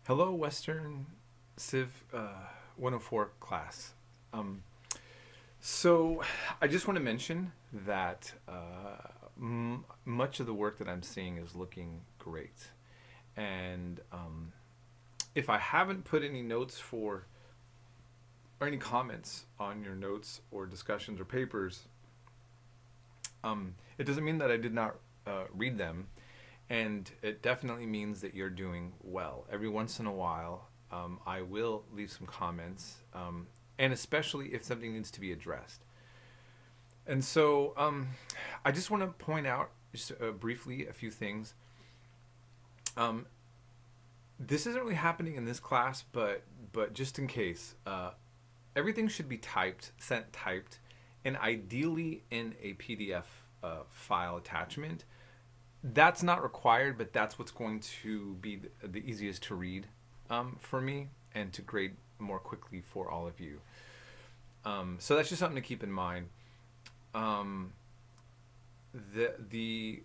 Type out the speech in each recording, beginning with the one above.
Hello, Western Civ 104 class. Um, so, I just want to mention that much of the work that I'm seeing is looking great. And if I haven't put any notes for, or any comments on your notes or discussions or papers, it doesn't mean that I did not read them. And it definitely means that you're doing well. Every once in a while, I will leave some comments, and especially if something needs to be addressed. And so I just want to point out just briefly a few things. This isn't really happening in this class, but just in case, everything should be sent typed, and ideally in a PDF file attachment. That's not required, but that's what's going to be the easiest to read for me and to grade more quickly for all of you. So that's just something to keep in mind. It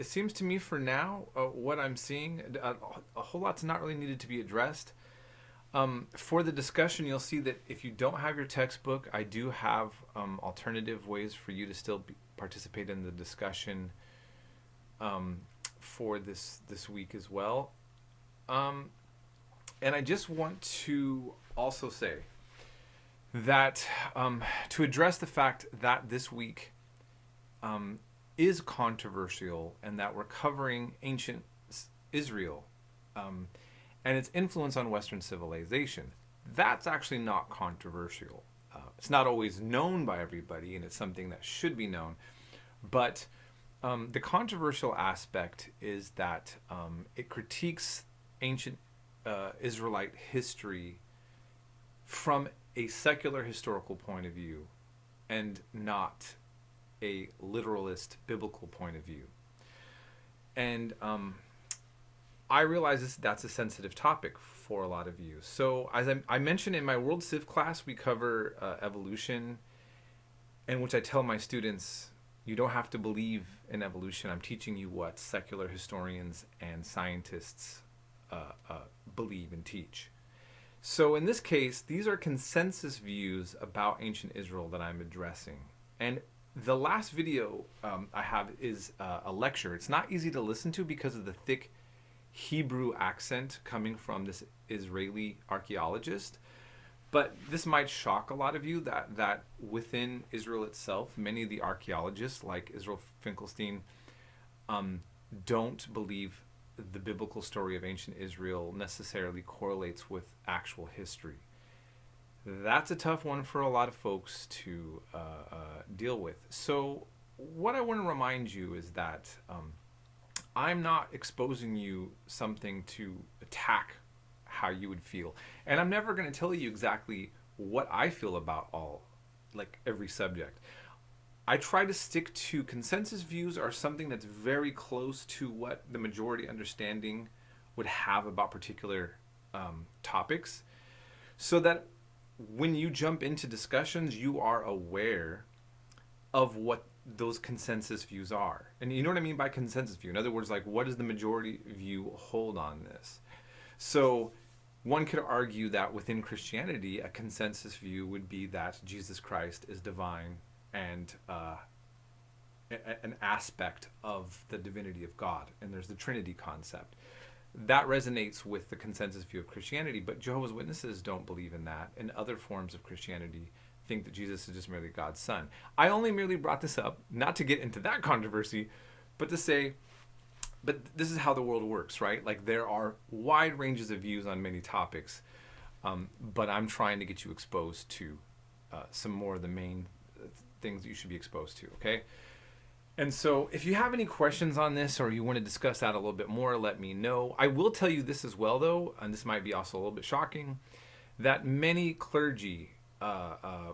seems to me for now, what I'm seeing, a whole lot's not really needed to be addressed. For the discussion, you'll see that if you don't have your textbook, I do have alternative ways for you to still participate in the discussion for this week as well. And I just want to also say that to address the fact that this week is controversial and that we're covering ancient Israel and its influence on Western civilization, that's actually not controversial. It's not always known by everybody, and it's something that should be known. But the controversial aspect is that it critiques ancient Israelite history from a secular historical point of view and not a literalist biblical point of view. And I realize that's a sensitive topic for a lot of you. So as I mentioned in my World Civ class, we cover evolution, in which I tell my students, you don't have to believe in evolution. I'm teaching you what secular historians and scientists believe and teach. So in this case, these are consensus views about ancient Israel that I'm addressing. And the last video I have is a lecture. It's not easy to listen to because of the thick Hebrew accent coming from this Israeli archaeologist. But this might shock a lot of you that within Israel itself, many of the archaeologists, like Israel Finkelstein, don't believe the biblical story of ancient Israel necessarily correlates with actual history. That's a tough one for a lot of folks to deal with. So what I want to remind you is that I'm not exposing you something to attack how you would feel. And I'm never going to tell you exactly what I feel about every subject. I try to stick to consensus views are something that's very close to what the majority understanding would have about particular topics, so that when you jump into discussions, you are aware of what those consensus views are. And you know what I mean by consensus view? In other words, like, what does the majority view hold on this? So one could argue that within Christianity, a consensus view would be that Jesus Christ is divine and an aspect of the divinity of God. And there's the Trinity concept. That resonates with the consensus view of Christianity, but Jehovah's Witnesses don't believe in that, and other forms of Christianity think that Jesus is just merely God's son. I only merely brought this up, not to get into that controversy, but to say, but this is how the world works, right? Like, there are wide ranges of views on many topics, but I'm trying to get you exposed to some more of the main things that you should be exposed to, okay? And so if you have any questions on this or you want to discuss that a little bit more, let me know. I will tell you this as well, though, and this might be also a little bit shocking, that many clergy,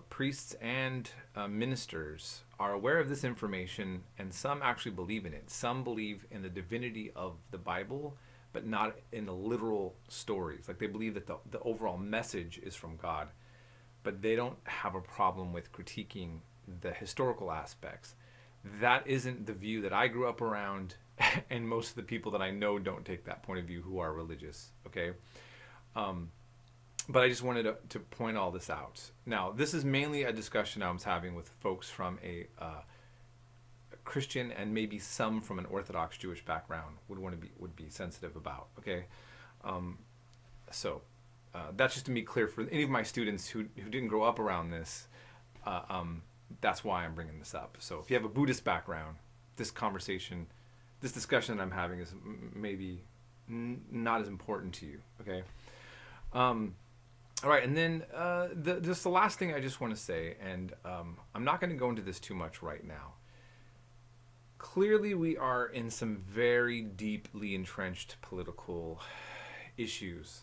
priests and ministers are aware of this information, and some actually believe in it. Some believe in the divinity of the Bible, but not in the literal stories. Like, they believe that the overall message is from God, but they don't have a problem with critiquing the historical aspects. That isn't the view that I grew up around, and most of the people that I know don't take that point of view who are religious. Okay. Um, but I just wanted to point all this out. Now, this is mainly a discussion I was having with folks from a Christian and maybe some from an Orthodox Jewish background would be sensitive about. Okay, um, so that's just to be clear for any of my students who didn't grow up around this. Uh, um, that's why I'm bringing this up. So if you have a Buddhist background, this discussion that I'm having is maybe not as important to you. Okay. All right, and then just the last thing I just want to say, and I'm not going to go into this too much right now. Clearly, we are in some very deeply entrenched political issues.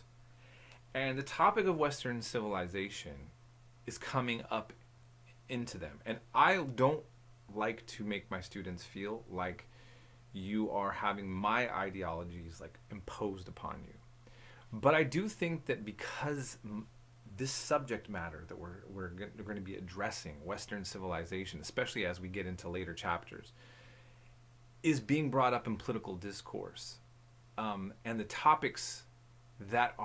And the topic of Western civilization is coming up into them. And I don't like to make my students feel like you are having my ideologies like imposed upon you. But I do think that because this subject matter that we're going to be addressing, Western civilization, especially as we get into later chapters, is being brought up in political discourse, and the topics that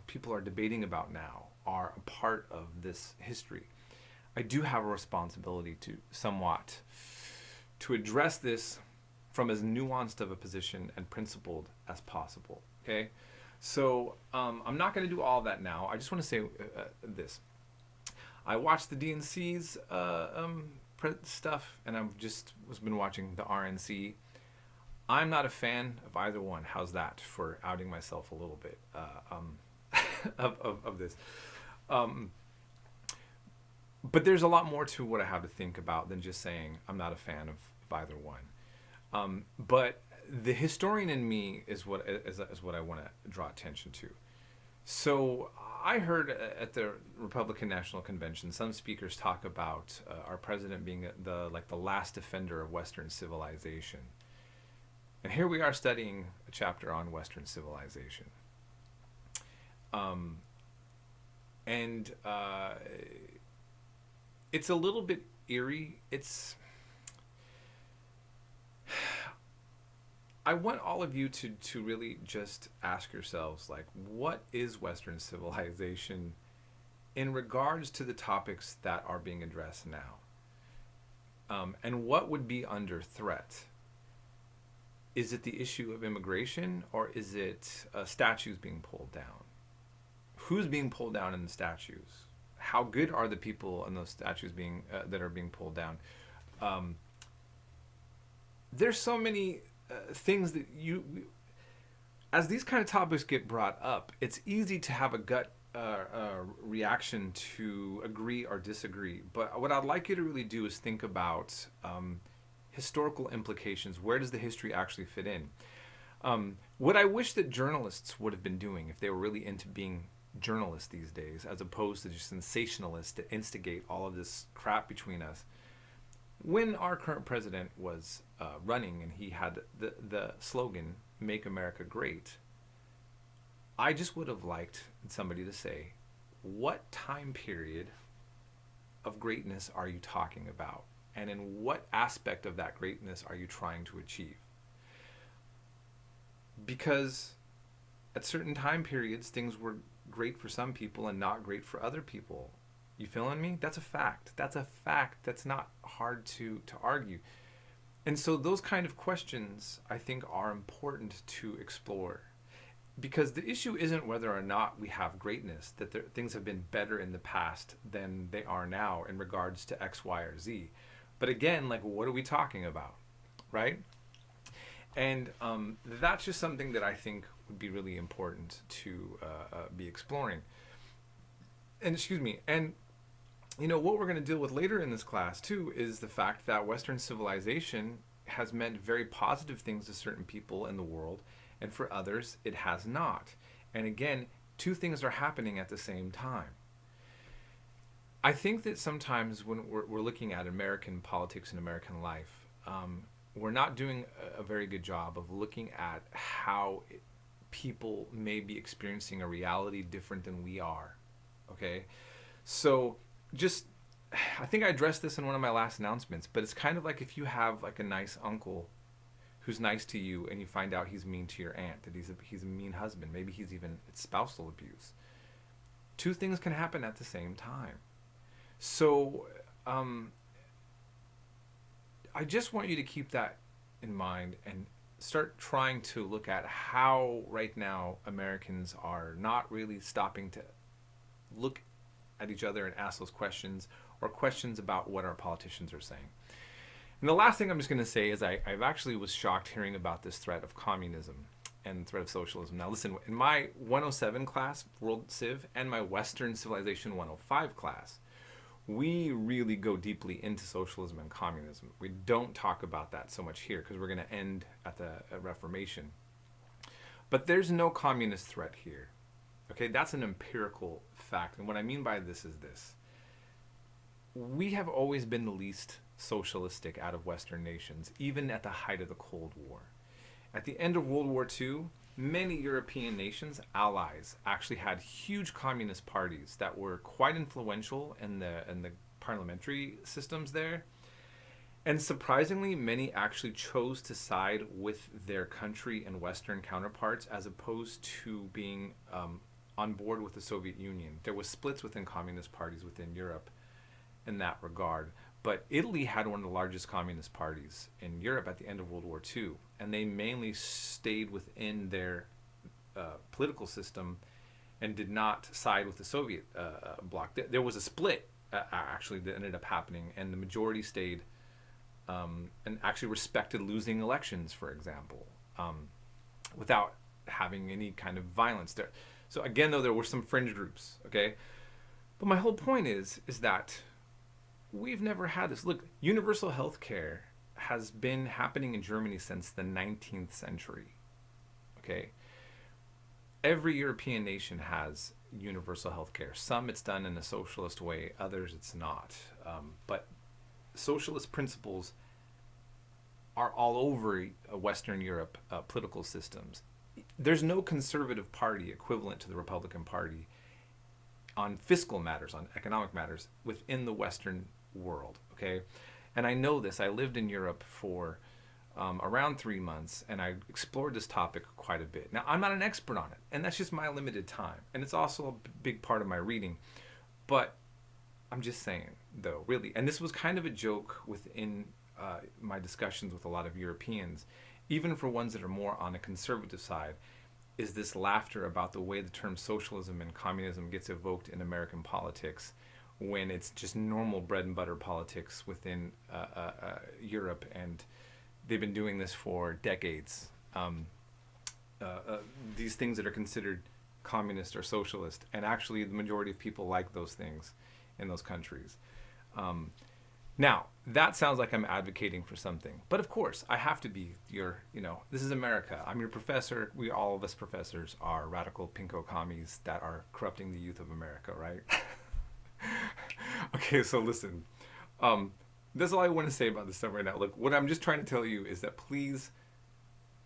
people are debating about now are a part of this history. I do have a responsibility to address this from as nuanced of a position and principled as possible. Okay, so I'm not going to do all of that now. I just want to say this: I watched the DNC's stuff, and I've just been watching the RNC. I'm not a fan of either one. How's that for outing myself a little bit of this? But there's a lot more to what I have to think about than just saying I'm not a fan of either one. But the historian in me is what I want to draw attention to. So I heard at the Republican National Convention some speakers talk about our president being the last defender of Western civilization. And here we are studying a chapter on Western civilization. And it's a little bit eerie. I want all of you to really just ask yourselves, like, what is Western civilization in regards to the topics that are being addressed now? And what would be under threat? Is it the issue of immigration, or is it statues being pulled down? Who's being pulled down in the statues? How good are the people in those statues that are being pulled down? There's so many things that as these kind of topics get brought up, it's easy to have a gut reaction to agree or disagree. But what I'd like you to really do is think about historical implications. Where does the history actually fit in? What I wish that journalists would have been doing if they were really into being journalists these days, as opposed to just sensationalists to instigate all of this crap between us. When our current president was running and he had the slogan, "Make America Great," I just would have liked somebody to say, what time period of greatness are you talking about? And in what aspect of that greatness are you trying to achieve? Because at certain time periods, things were great for some people and not great for other people. You feeling me? That's a fact. That's a fact. That's not hard to argue. And so those kind of questions, I think, are important to explore. Because the issue isn't whether or not we have greatness, that things have been better in the past than they are now in regards to X, Y, or Z. But again, like, what are we talking about, right? And that's just something that I think would be really important to be exploring. And what we're going to deal with later in this class too is the fact that Western civilization has meant very positive things to certain people in the world, and for others it has not. And again, two things are happening at the same time. I think that sometimes when we're looking at American politics and American life, we're not doing a very good job of looking at how people may be experiencing a reality different than we are. Okay? So I think I addressed this in one of my last announcements, but it's kind of like if you have like a nice uncle who's nice to you, and you find out he's mean to your aunt, that he's a mean husband. Maybe it's spousal abuse. Two things can happen at the same time. So I just want you to keep that in mind and start trying to look at how right now Americans are not really stopping to look at each other and ask those questions, or questions about what our politicians are saying. And the last thing I'm just going to say is I've actually was shocked hearing about this threat of communism and threat of socialism. Now listen, in my 107 class, World Civ, and my Western Civilization 105 class, we really go deeply into socialism and communism. We don't talk about that so much here because we're going to end at the Reformation. But there's no communist threat here. Okay, that's an empirical fact. And what I mean by this is this. We have always been the least socialistic out of Western nations, even at the height of the Cold War. At the end of World War II, many European nations, allies, actually had huge communist parties that were quite influential in the parliamentary systems there. And surprisingly, many actually chose to side with their country and Western counterparts as opposed to being on board with the Soviet Union. There was splits within communist parties within Europe in that regard. But Italy had one of the largest communist parties in Europe at the end of World War II, and they mainly stayed within their political system and did not side with the Soviet bloc. There was a split, actually, that ended up happening, and the majority stayed and actually respected losing elections, for example, without having any kind of violence there. So again, though, there were some fringe groups, okay? But my whole point is that we've never had this. Look, universal health care has been happening in Germany since the 19th century. Okay? Every European nation has universal health care. Some it's done in a socialist way, others it's not. But socialist principles are all over Western Europe political systems. There's no conservative party equivalent to the Republican Party on fiscal matters, on economic matters within the Western world, okay? And I know this. I lived in Europe for around 3 months, and I explored this topic quite a bit. Now, I'm not an expert on it, and that's just my limited time. And it's also a big part of my reading. But I'm just saying, though, really, and this was kind of a joke within my discussions with a lot of Europeans, even for ones that are more on a conservative side, is this laughter about the way the term socialism and communism gets evoked in American politics when it's just normal bread and butter politics within Europe, and they've been doing this for decades. These things that are considered communist or socialist, and actually the majority of people like those things in those countries. Now, that sounds like I'm advocating for something. But of course, I have to be this is America. I'm your professor. All of us professors are radical pinko commies that are corrupting the youth of America, right? Okay, so listen. That's all I want to say about this stuff right now. Look, what I'm just trying to tell you is that please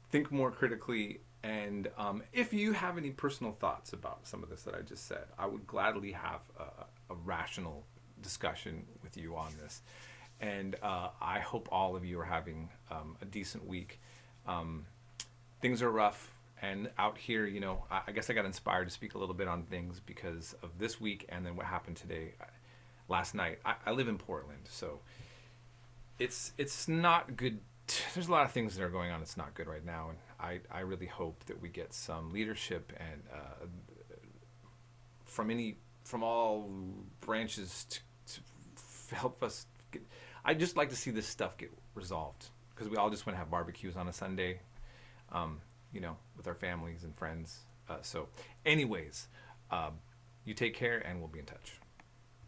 think more critically. And if you have any personal thoughts about some of this that I just said, I would gladly have a rational discussion with you on this. And I hope all of you are having a decent week. Things are rough, and out here, I guess I got inspired to speak a little bit on things because of this week and then what happened today, last night. I live in Portland, so it's not good. There's a lot of things that are going on. It's not good right now, and I really hope that we get some leadership and from all branches to help us get. I'd just like to see this stuff get resolved, because we all just want to have barbecues on a Sunday, with our families and friends. So anyways, you take care, and we'll be in touch.